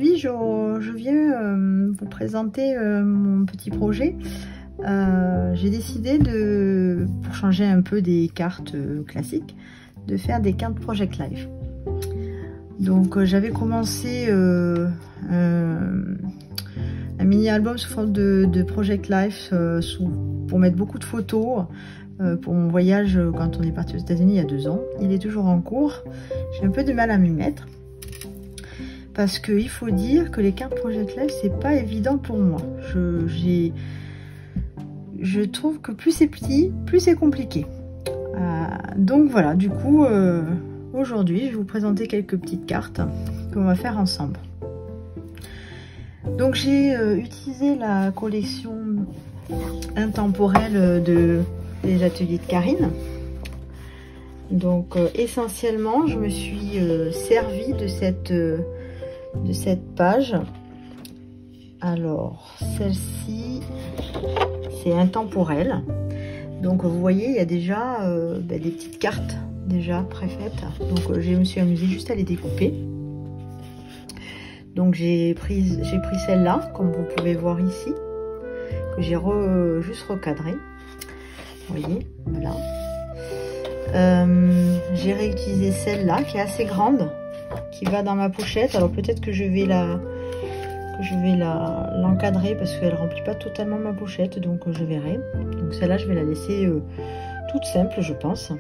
aujourd'hui, je viens vous présenter mon petit projet. J'ai décidé pour changer un peu des cartes classiques, de faire des cartes Project Life. Donc j'avais commencé un mini-album sous forme de Project Life pour mettre beaucoup de photos pour mon voyage quand on est parti aux États-Unis il y a 2 ans. Il est toujours en cours. J'ai un peu de mal à m'y mettre parce qu'il faut dire que les cartes Project Life, c'est pas évident pour moi. Je trouve que plus c'est petit, plus c'est compliqué. Donc voilà, du coup, aujourd'hui, je vais vous présenter quelques petites cartes qu'on va faire ensemble. Donc j'ai utilisé la collection intemporelle des ateliers de Karine. Donc essentiellement, je me suis servi de cette page. Alors celle-ci, c'est intemporel. Donc vous voyez, il y a déjà des petites cartes déjà préfaites. Donc je me suis amusée juste à les découper. Donc j'ai pris celle-là, comme vous pouvez voir ici, que j'ai juste recadré. Vous voyez, voilà. J'ai réutilisé celle-là qui est assez grande, qui va dans ma pochette. Alors peut-être que je vais l'encadrer parce qu'elle remplit pas totalement ma pochette, donc je verrai. Donc celle-là, je vais la laisser toute simple, je pense.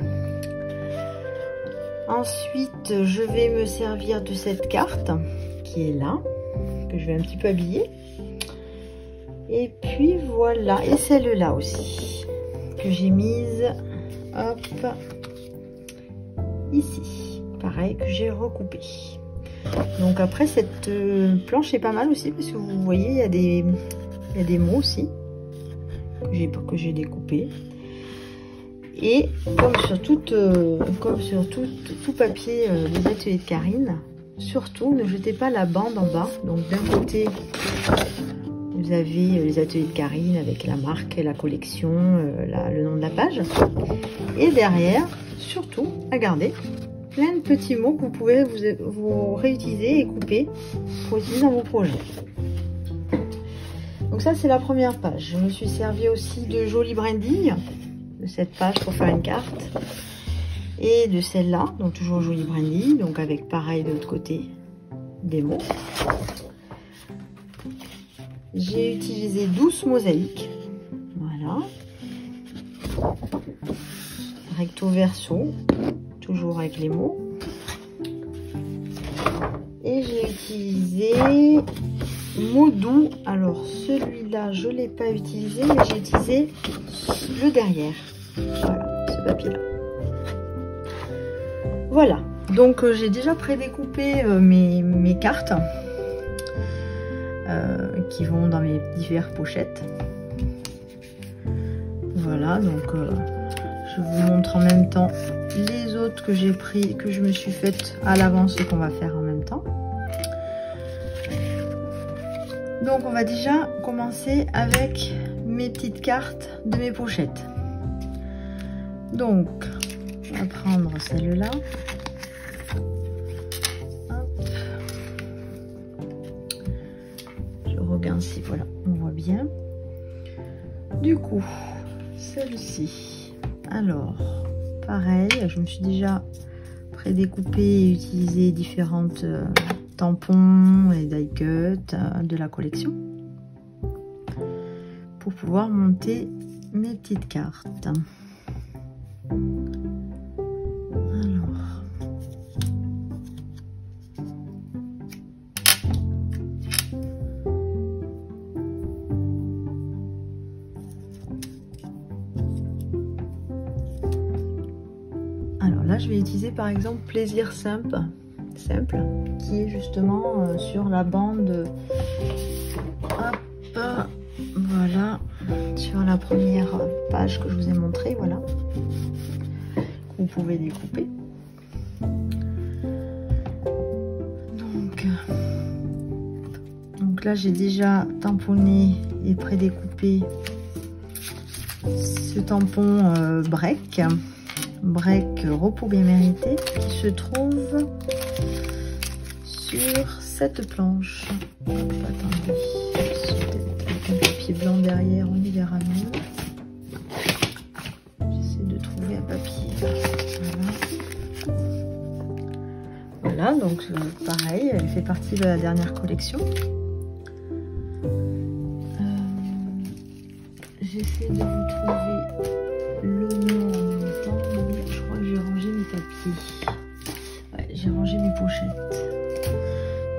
Ensuite, je vais me servir de cette carte qui est là, que je vais un petit peu habiller. Et puis voilà, et celle-là aussi, que j'ai mise, hop, ici. Pareil, que j'ai recoupé. Donc après, cette planche est pas mal aussi, parce que vous voyez, il y a des mots aussi, que j'ai découpé. Et comme sur tout papier des ateliers de Karine, surtout ne jetez pas la bande en bas. Donc d'un côté, vous avez les ateliers de Karine avec la marque et la collection, le nom de la page. Et derrière, surtout, regardez, plein de petits mots que vous pouvez vous réutiliser et couper pour utiliser dans vos projets. Donc ça, c'est la première page. Je me suis servi aussi de jolis brindilles de cette page pour faire une carte. Et de celle-là, donc toujours jolie brindille, donc avec pareil de l'autre côté des mots. J'ai utilisé 12 mosaïques, voilà. Recto verso, toujours avec les mots. Et j'ai utilisé mots doux. Alors celui-là, je ne l'ai pas utilisé, mais j'ai utilisé le derrière. Voilà, ce papier-là. Voilà, donc j'ai déjà prédécoupé mes cartes qui vont dans mes diverses pochettes. Voilà, donc je vous montre en même temps les autres que j'ai pris, que je me suis faites à l'avance et qu'on va faire en même temps. Donc on va déjà commencer avec mes petites cartes de mes pochettes. Donc on va prendre celle-là. Je regarde si voilà, on voit bien. Du coup, celle-ci. Alors, pareil, je me suis déjà prédécoupé et utilisé différentes tampons et die cut de la collection pour pouvoir monter mes petites cartes. Alors là, je vais utiliser par exemple Plaisir simple, qui est justement sur la bande, hop, voilà, sur la première page que je vous ai montré, voilà, que vous pouvez découper. Donc là, j'ai déjà tamponné et prédécoupé ce tampon break repos bien mérité, qui se trouve sur cette planche. Hop, attendez, avec un papier blanc derrière, on y verra mieux. J'essaie de trouver un papier. Voilà, donc pareil, elle fait partie de la dernière collection. J'essaie de vous trouver le nom en même temps. Je crois que j'ai rangé mes papiers. Ouais, j'ai rangé mes pochettes.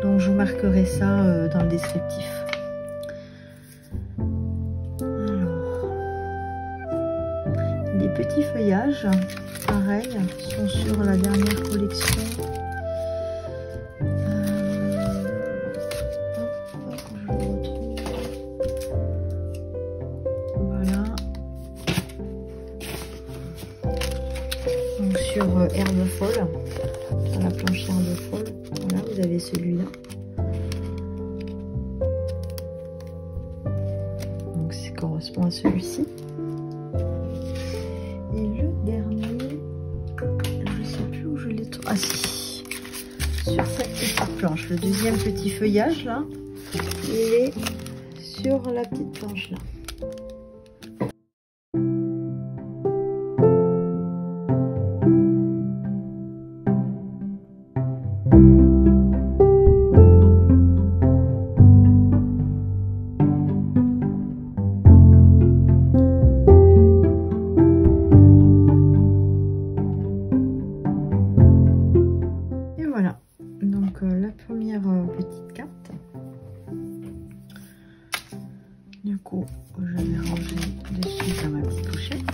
Donc je vous marquerai ça dans le descriptif. Alors, les petits feuillages, pareil, sont sur la dernière collection. Sur Herbe Folle, sur la planche Herbe Folle, voilà, vous avez celui-là. Donc ça correspond à celui-ci. Et le dernier, je sais plus où je l'ai trouvé. Ah si, sur cette petite planche, le deuxième petit feuillage là, il est sur la petite planche là. Petite carte. Du coup, je vais ranger dessus dans ma petite pochette.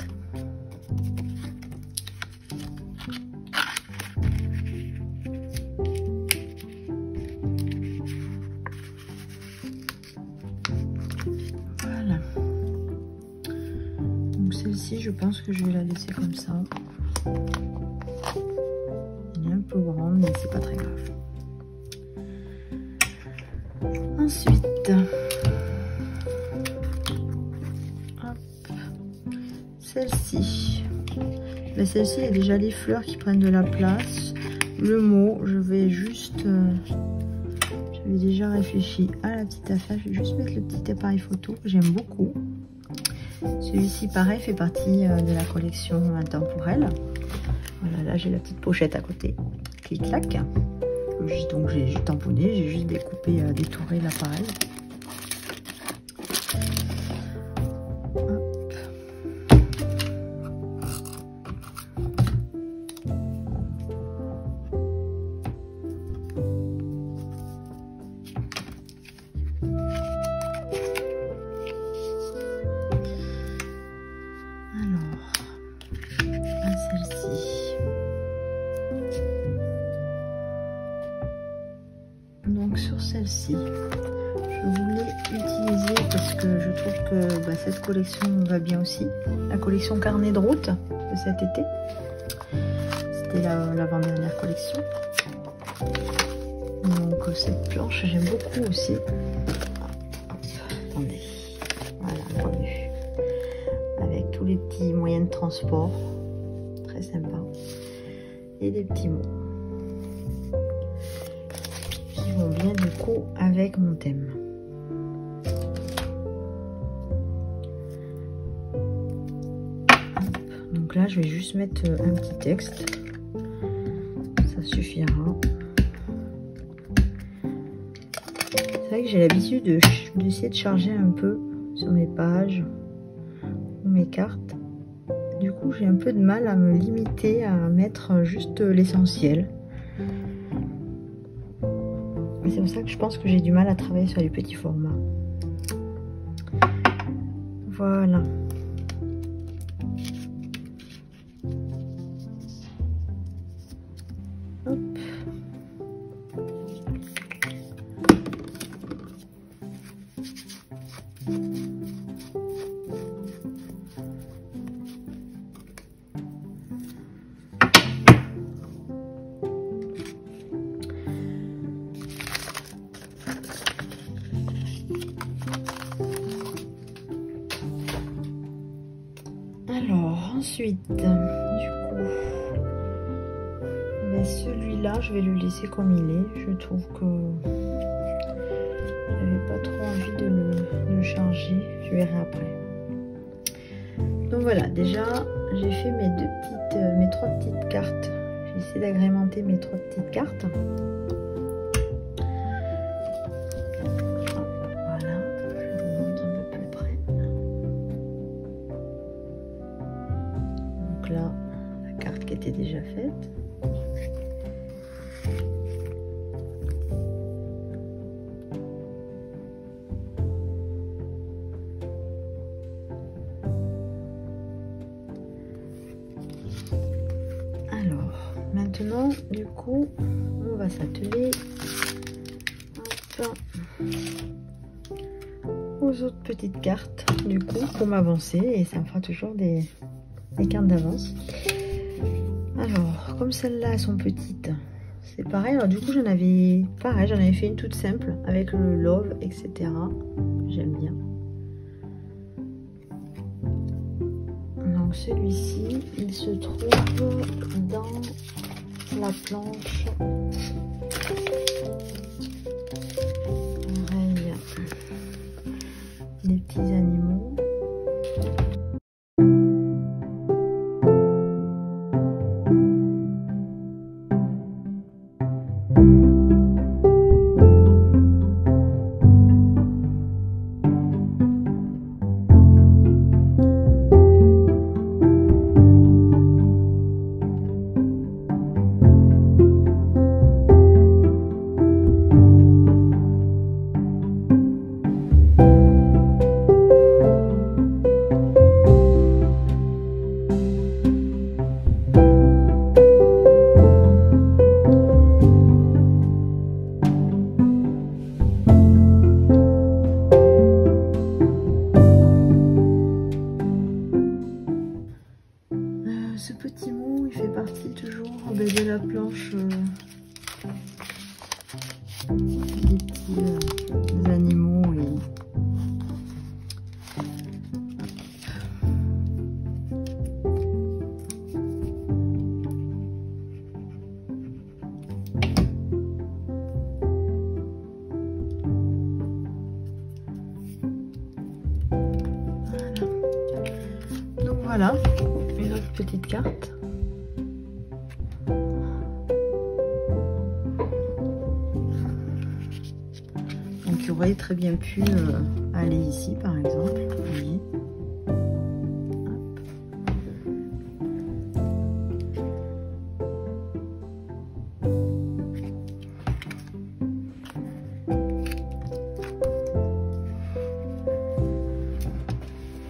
Voilà. Donc celle-ci, je pense que je vais la laisser comme ça. Elle est un peu grande, mais c'est pas très grave. Ensuite, celle-ci. Mais celle-ci, il y a déjà les fleurs qui prennent de la place. Le mot, je vais juste... j'avais déjà réfléchi à la petite affaire. Je vais juste mettre le petit appareil photo que j'aime beaucoup. Celui-ci, pareil, fait partie de la collection intemporelle. Voilà, là, j'ai la petite pochette à côté. Clic-clac. Donc j'ai tamponné, j'ai juste découpé, détouré l'appareil. Alors, à celle-ci. Donc sur celle-ci, je voulais utiliser parce que je trouve que cette collection va bien aussi. La collection carnet de route de cet été. C'était l'avant-dernière collection. Donc cette planche, j'aime beaucoup aussi. Attendez, voilà, on vue. Avec tous les petits moyens de transport. Très sympa. Et des petits mots. Bien du coup avec mon thème. Donc là je vais juste mettre un petit texte, ça suffira. C'est vrai que j'ai l'habitude d'essayer de charger un peu sur mes pages ou mes cartes. Du coup j'ai un peu de mal à me limiter à mettre juste l'essentiel. C'est pour ça que je pense que j'ai du mal à travailler sur les petits formats. Voilà. Hop. Alors ensuite, du coup, celui-là, je vais le laisser comme il est. Je trouve que changer, je verrai après. Donc voilà, déjà j'ai fait mes 3 petites cartes. J'ai essayé d'agrémenter mes 3 petites cartes. Voilà, je vous montre un peu plus près. Donc là, la carte qui était déjà faite. Maintenant, du coup, on va s'atteler aux autres petites cartes, du coup, pour m'avancer, et ça me fera toujours des cartes d'avance. Alors, comme celles-là, elles sont petites, c'est pareil. Alors, du coup, j'en avais fait une toute simple, avec le love, etc. J'aime bien. Donc, celui-ci, il se trouve dans la planche. Pareil, des petits animaux. Ce petit mot, il fait partie toujours de la planche des petits animaux. Donc voilà. Une autre petite carte. Donc il aurait très bien pu aller ici par exemple. Oui.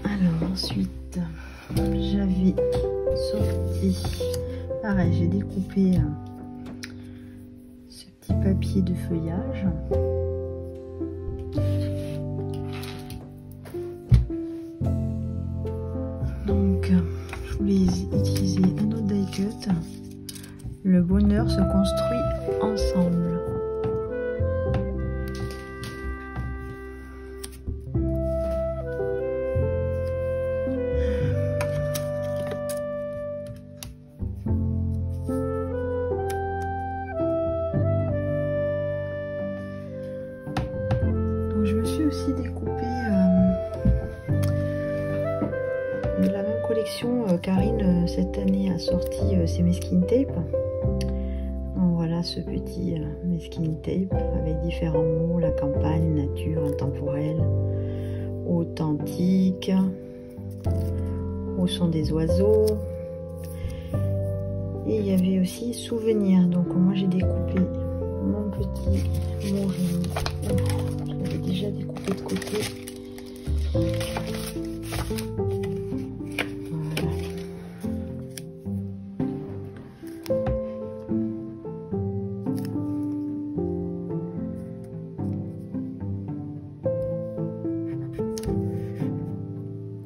Alors ensuite, j'avais sorti, pareil, j'ai découpé ce petit papier de feuillage. Donc, je voulais utiliser un autre die cut. Le bonheur se construit ensemble. Je me suis aussi découpé de la même collection. Karine cette année a sorti ses mesquines tape. Donc voilà ce petit mesquine tape avec différents mots: la campagne, nature, intemporel, authentique, au son des oiseaux. Et il y avait aussi souvenir. Donc moi j'ai découpé mon petit mot. Je l'avais déjà découpé de côté. Voilà.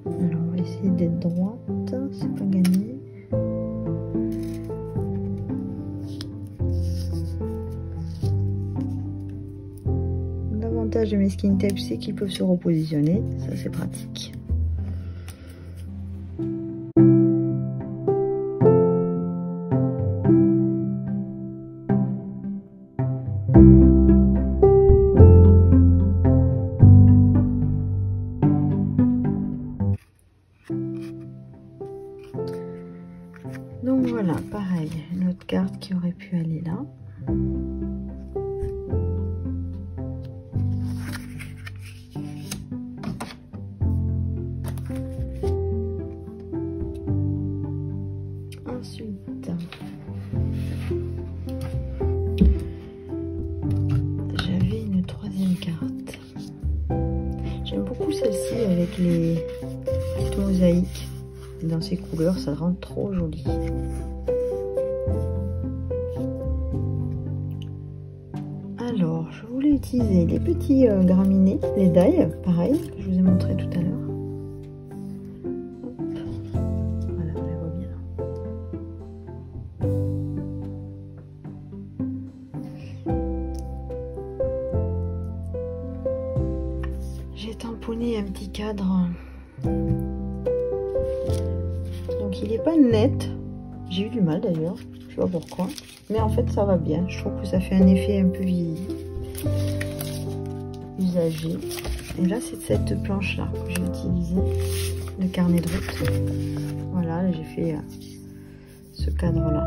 Alors on va essayer d'être droite, c'est pas gagné. L'avantage de mes skin tapes, c'est qu'ils peuvent se repositionner, ça c'est pratique. Donc voilà, pareil, une autre carte qui aurait pu aller là. Ensuite, j'avais une troisième carte. J'aime beaucoup celle-ci avec les petites mosaïques. Dans ces couleurs, ça rend trop joli. Alors, je voulais utiliser les petits graminées, les die, pareil, que je vous ai montré tout à l'heure. Voilà, on les voit bien. J'ai tamponné un petit cadre. Donc il n'est pas net, j'ai eu du mal d'ailleurs, je sais pas pourquoi, mais en fait ça va bien, je trouve que ça fait un effet un peu vieilli, usagé. Et là c'est cette planche là que j'ai utilisé, le carnet de route. Voilà, j'ai fait ce cadre là.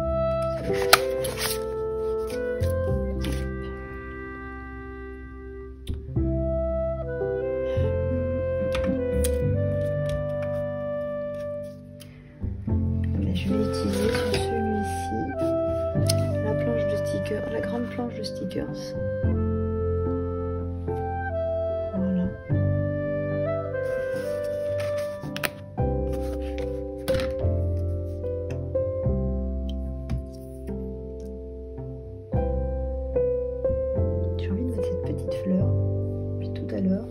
Je vais utiliser sur celui-ci la planche de stickers, la grande planche de stickers. Voilà. J'ai envie de mettre cette petite fleur depuis tout à l'heure.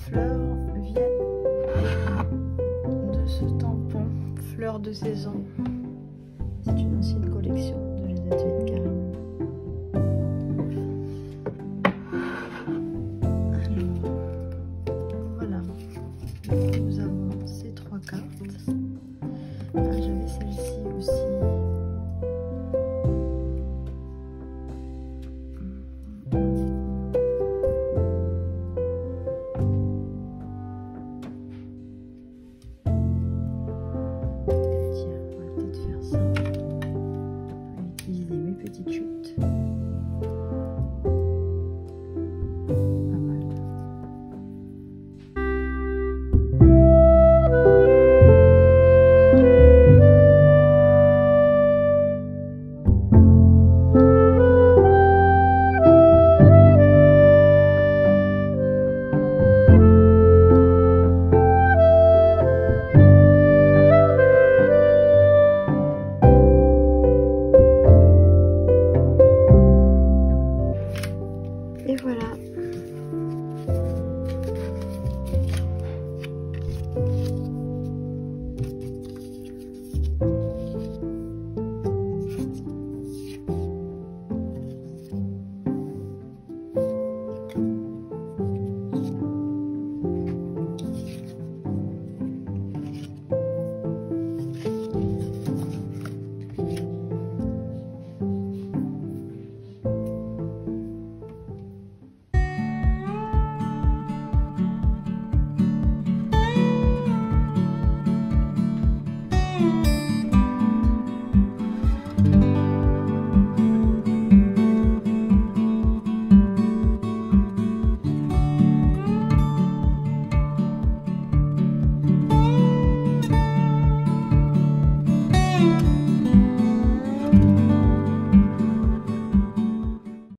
Fleur vient de ce tampon fleur de saison. C'est une ancienne collection de Les Ateliers de Karine. Alors voilà, nous avons